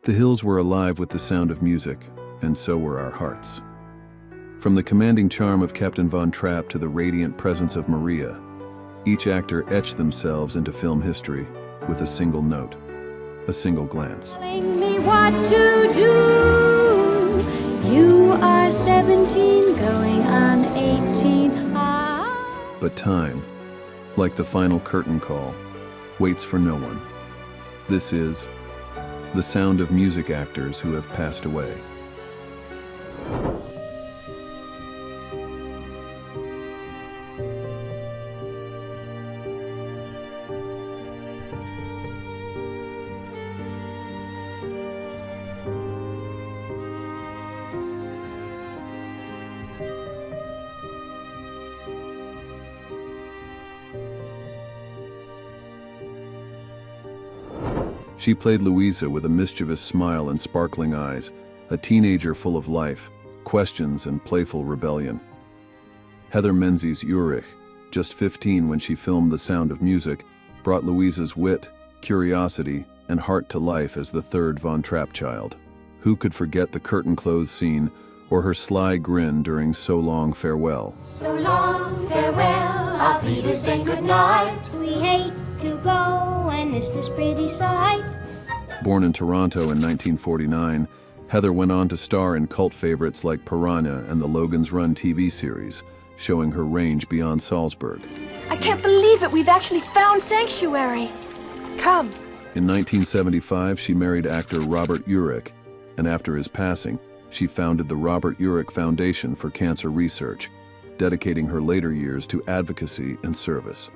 The hills were alive with the sound of music, and so were our hearts. From the commanding charm of Captain von Trapp to the radiant presence of Maria, each actor etched themselves into film history with a single note, a single glance. Telling me what to do. You are 17, going on 18. But time, like the final curtain call, waits for no one. This is the sound of music actors who have passed away. She played Louisa with a mischievous smile and sparkling eyes, a teenager full of life, questions, and playful rebellion. Heather Menzies Urich, just 15 when she filmed The Sound of Music, brought Louisa's wit, curiosity, and heart to life as the third Von Trapp child. Who could forget the curtain-closed scene or her sly grin during So Long Farewell? So long, farewell, auf Wiedersehen, good night. We hate to go and miss this pretty sight. Born in Toronto in 1949, Heather went on to star in cult favorites like Piranha and the Logan's Run TV series, showing her range beyond Salzburg. I can't believe it. We've actually found sanctuary. Come. In 1975, she married actor Robert Urich, and after his passing, she founded the Robert Urich Foundation for Cancer Research, dedicating her later years to advocacy and service.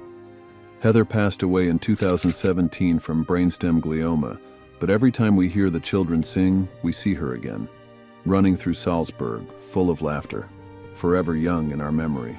Heather passed away in 2017 from brainstem glioma, but every time we hear the children sing, we see her again, running through Salzburg, full of laughter, forever young in our memory.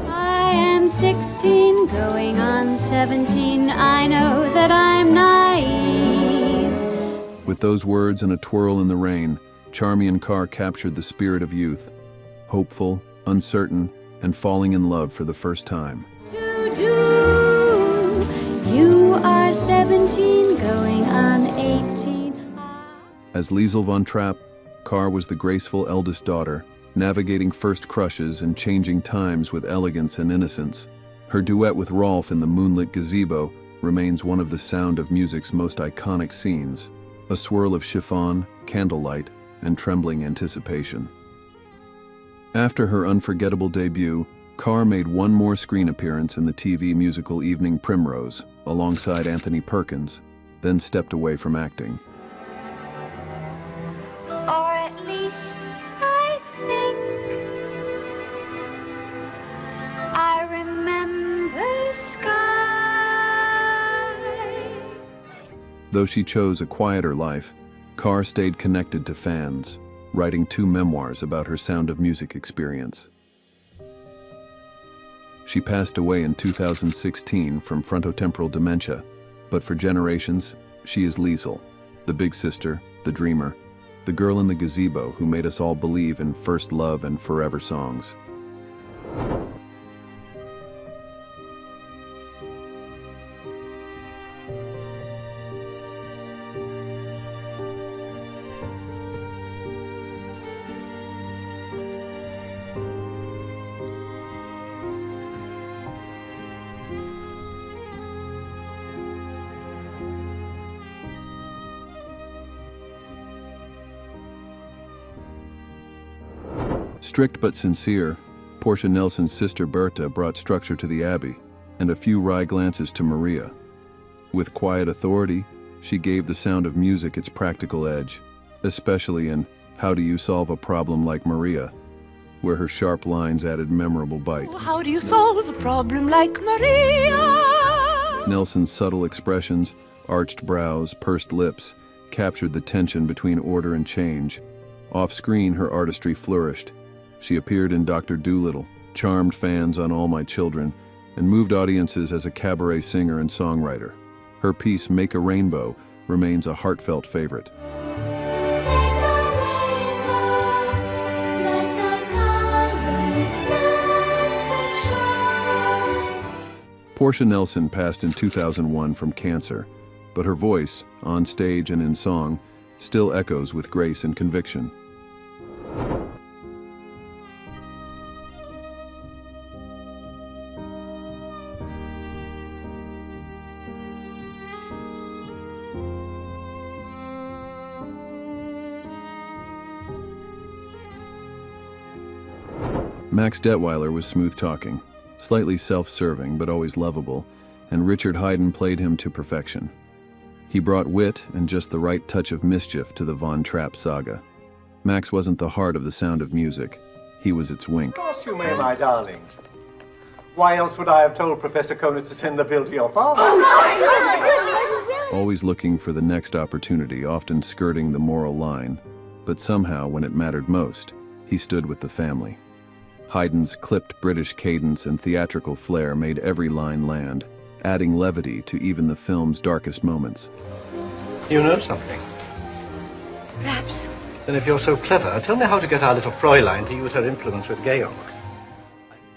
I am 16, going on 17. I know that I'm naive. With those words and a twirl in the rain, Charmian Carr captured the spirit of youth, hopeful, uncertain, and falling in love for the first time. To do. You are 17, going on 18. As Liesl von Trapp, Carr was the graceful eldest daughter, navigating first crushes and changing times with elegance and innocence. Her duet with Rolf in the moonlit gazebo remains one of the Sound of Music's most iconic scenes, a swirl of chiffon, candlelight, and trembling anticipation. After her unforgettable debut, Carr made one more screen appearance in the TV musical Evening Primrose, alongside Anthony Perkins, then stepped away from acting. Or at least I think I remember sky. Though she chose a quieter life, Carr stayed connected to fans, writing 2 memoirs about her Sound of Music experience. She passed away in 2016 from frontotemporal dementia, but for generations, she is Liesl, the big sister, the dreamer, the girl in the gazebo who made us all believe in first love and forever songs. Strict but sincere, Portia Nelson's sister Berta brought structure to the Abbey, and a few wry glances to Maria. With quiet authority, she gave the Sound of Music its practical edge, especially in How Do You Solve a Problem Like Maria, where her sharp lines added memorable bite. How do you solve a problem like Maria? Nelson's subtle expressions arched brows, pursed lips, captured the tension between order and change. Off-screen, her artistry flourished. She appeared in Dr. Dolittle, charmed fans on All My Children, and moved audiences as a cabaret singer and songwriter. Her piece, Make a Rainbow, remains a heartfelt favorite. Portia Nelson passed in 2001 from cancer, but her voice, on stage and in song, still echoes with grace and conviction. Max Detweiler was smooth-talking, slightly self-serving but always lovable, and Richard Haydn played him to perfection. He brought wit and just the right touch of mischief to the Von Trapp saga. Max wasn't the heart of The Sound of Music. He was its wink. Of course you may, my darlings. Why else would I have told Professor Kona to send the bill to your father? Always looking for the next opportunity, often skirting the moral line. But somehow, when it mattered most, he stood with the family. Haydn's clipped British cadence and theatrical flair made every line land, adding levity to even the film's darkest moments. You know something? Perhaps. Then if you're so clever, tell me how to get our little Fräulein to use her influence with Georg.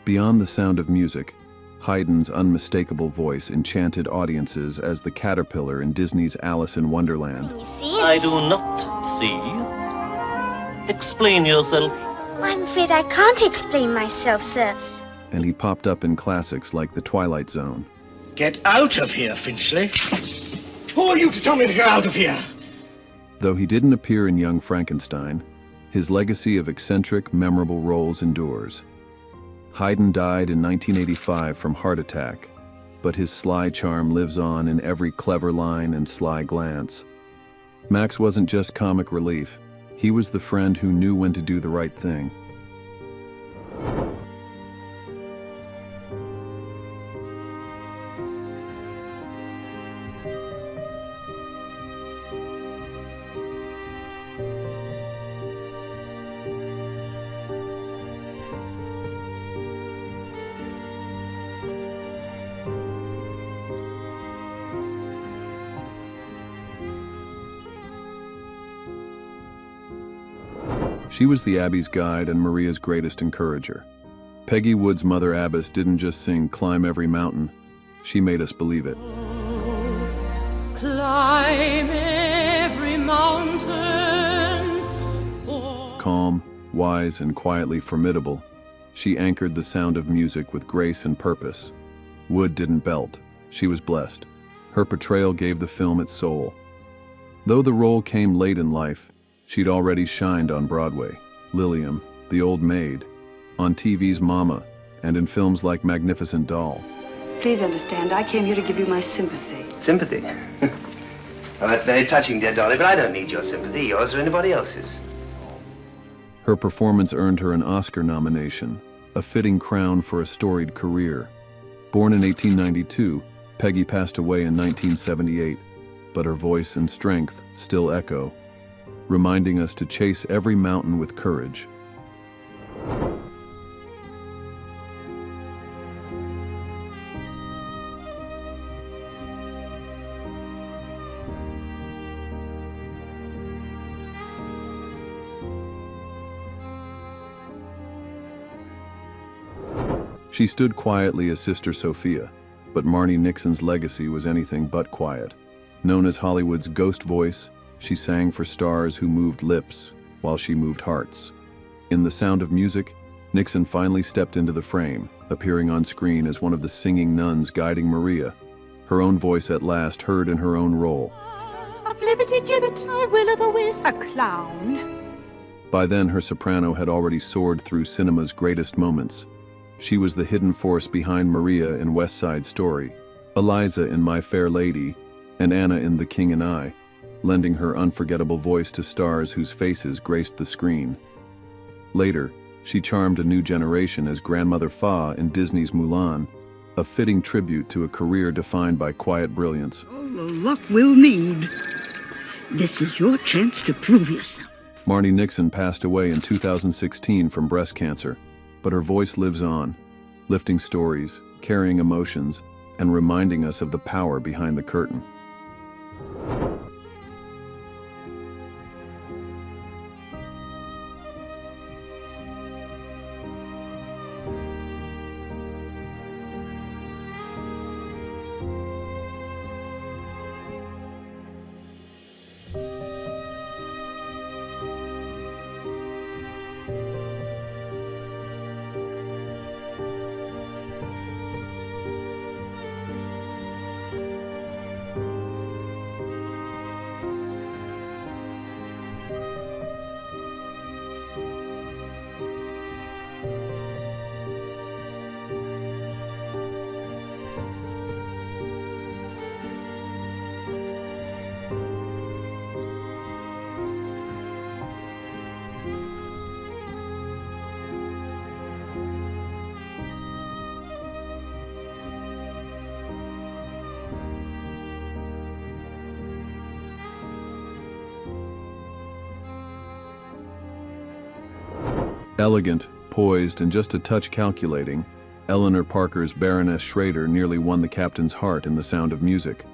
Beyond The Sound of Music, Haydn's unmistakable voice enchanted audiences as the caterpillar in Disney's Alice in Wonderland. Can you see? I do not see. Explain yourself. I'm afraid I can't explain myself, sir. And he popped up in classics like The Twilight Zone. Get out of here, Finchley. Who are you to tell me to get out of here? Though he didn't appear in Young Frankenstein, his legacy of eccentric, memorable roles endures. Haydn died in 1985 from heart attack, but his sly charm lives on in every clever line and sly glance. Max wasn't just comic relief. He was the friend who knew when to do the right thing. She was the Abbey's guide and Maria's greatest encourager. Peggy Wood's mother abbess didn't just sing "Climb Every Mountain," she made us believe it. Climb every mountain. Calm, wise, and quietly formidable, she anchored The Sound of Music with grace and purpose. Wood didn't belt, she was blessed. Her portrayal gave the film its soul. Though the role came late in life, she'd already shined on Broadway, Lilium, The Old Maid, on TV's Mama, and in films like Magnificent Doll. Please understand, I came here to give you my sympathy. Sympathy? Well, that's very touching, dear Dolly, but I don't need your sympathy, yours or anybody else's. Her performance earned her an Oscar nomination, a fitting crown for a storied career. Born in 1892, Peggy passed away in 1978, but her voice and strength still echo, reminding us to chase every mountain with courage. She stood quietly as Sister Sophia, but Marni Nixon's legacy was anything but quiet. Known as Hollywood's ghost voice, she sang for stars who moved lips while she moved hearts. In The Sound of Music, Nixon finally stepped into the frame, appearing on screen as one of the singing nuns guiding Maria, her own voice at last heard in her own role. A flippity-gibbet, a will-o'-the-wisp, a clown. By then, her soprano had already soared through cinema's greatest moments. She was the hidden force behind Maria in West Side Story, Eliza in My Fair Lady, and Anna in The King and I, lending her unforgettable voice to stars whose faces graced the screen. Later, she charmed a new generation as Grandmother Fa in Disney's Mulan, a fitting tribute to a career defined by quiet brilliance. All the luck we'll need. This is your chance to prove yourself. Marni Nixon passed away in 2016 from breast cancer, but her voice lives on, lifting stories, carrying emotions, and reminding us of the power behind the curtain. Elegant, poised, and just a touch calculating, Eleanor Parker's Baroness Schrader nearly won the captain's heart in The Sound of Music.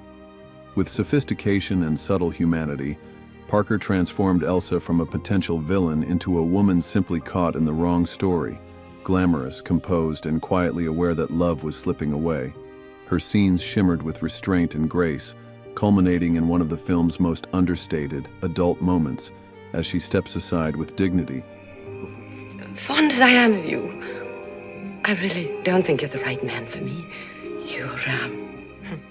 With sophistication and subtle humanity, Parker transformed Elsa from a potential villain into a woman simply caught in the wrong story, glamorous, composed, and quietly aware that love was slipping away. Her scenes shimmered with restraint and grace, culminating in one of the film's most understated, adult moments, as she steps aside with dignity. Fond as I am of you, I really don't think you're the right man for me.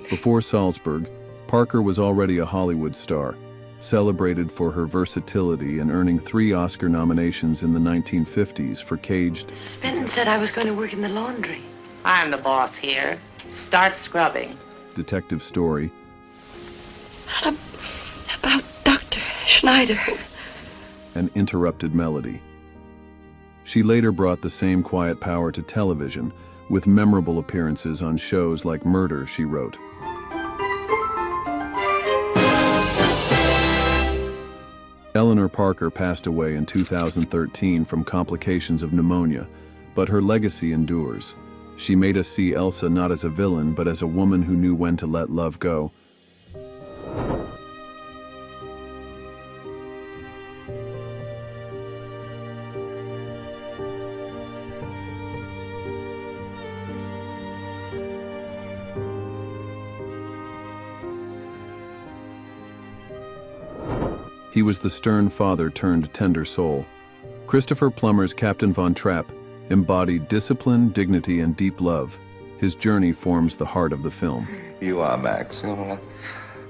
Before Salzburg, Parker was already a Hollywood star, celebrated for her versatility and earning 3 Oscar nominations in the 1950s for Caged. Mrs. Benton said I was going to work in the laundry. I'm the boss here. Start scrubbing. Detective Story. What about Dr. Schneider? An Interrupted Melody. She later brought the same quiet power to television, with memorable appearances on shows like Murder, She Wrote. Eleanor Parker passed away in 2013 from complications of pneumonia, but her legacy endures. She made us see Elsa not as a villain, but as a woman who knew when to let love go. He was the stern father turned tender soul. Christopher Plummer's Captain von Trapp embodied discipline, dignity, and deep love. His journey forms the heart of the film. You are, Max. You're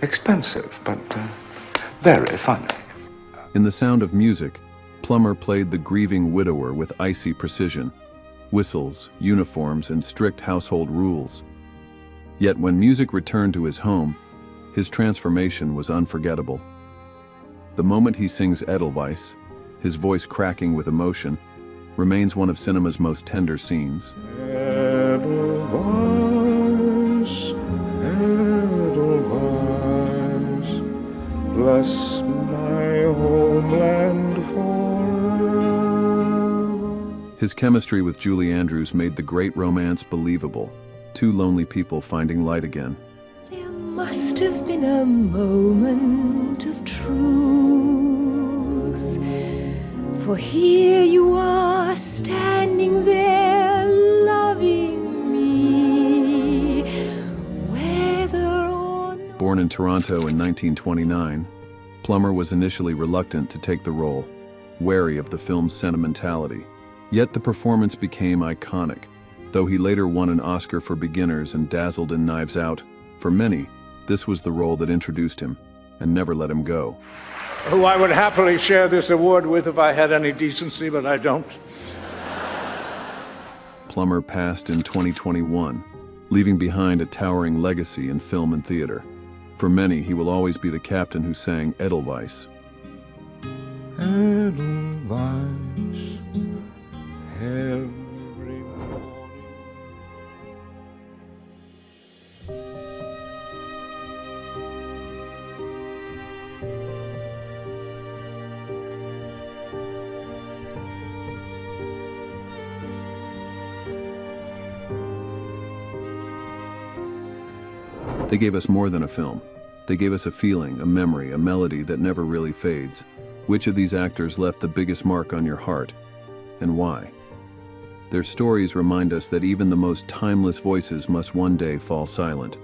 expensive, but very funny. In The Sound of Music, Plummer played the grieving widower with icy precision, whistles, uniforms, and strict household rules. Yet when music returned to his home, his transformation was unforgettable. The moment he sings Edelweiss, his voice cracking with emotion, remains one of cinema's most tender scenes. Edelweiss, Edelweiss, bless my homeland forever. His chemistry with Julie Andrews made the great romance believable, 2 lonely people finding light again. There must have been a moment of truth, for here you are standing there loving me, whether or not... Born in Toronto in 1929, Plummer was initially reluctant to take the role, wary of the film's sentimentality. Yet the performance became iconic, though he later won an Oscar for Beginners and dazzled in Knives Out. For many, this was the role that introduced him and never let him go. Who I would happily share this award with if I had any decency, but I don't. Plummer passed in 2021, leaving behind a towering legacy in film and theater. For many, he will always be the captain who sang Edelweiss. Edelweiss, every morning. They gave us more than a film. They gave us a feeling, a memory, a melody that never really fades. Which of these actors left the biggest mark on your heart, and why? Their stories remind us that even the most timeless voices must one day fall silent.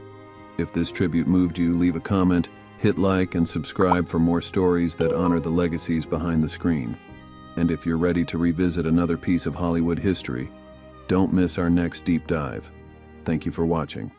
If this tribute moved you, leave a comment, hit like, and subscribe for more stories that honor the legacies behind the screen. And if you're ready to revisit another piece of Hollywood history, don't miss our next deep dive. Thank you for watching.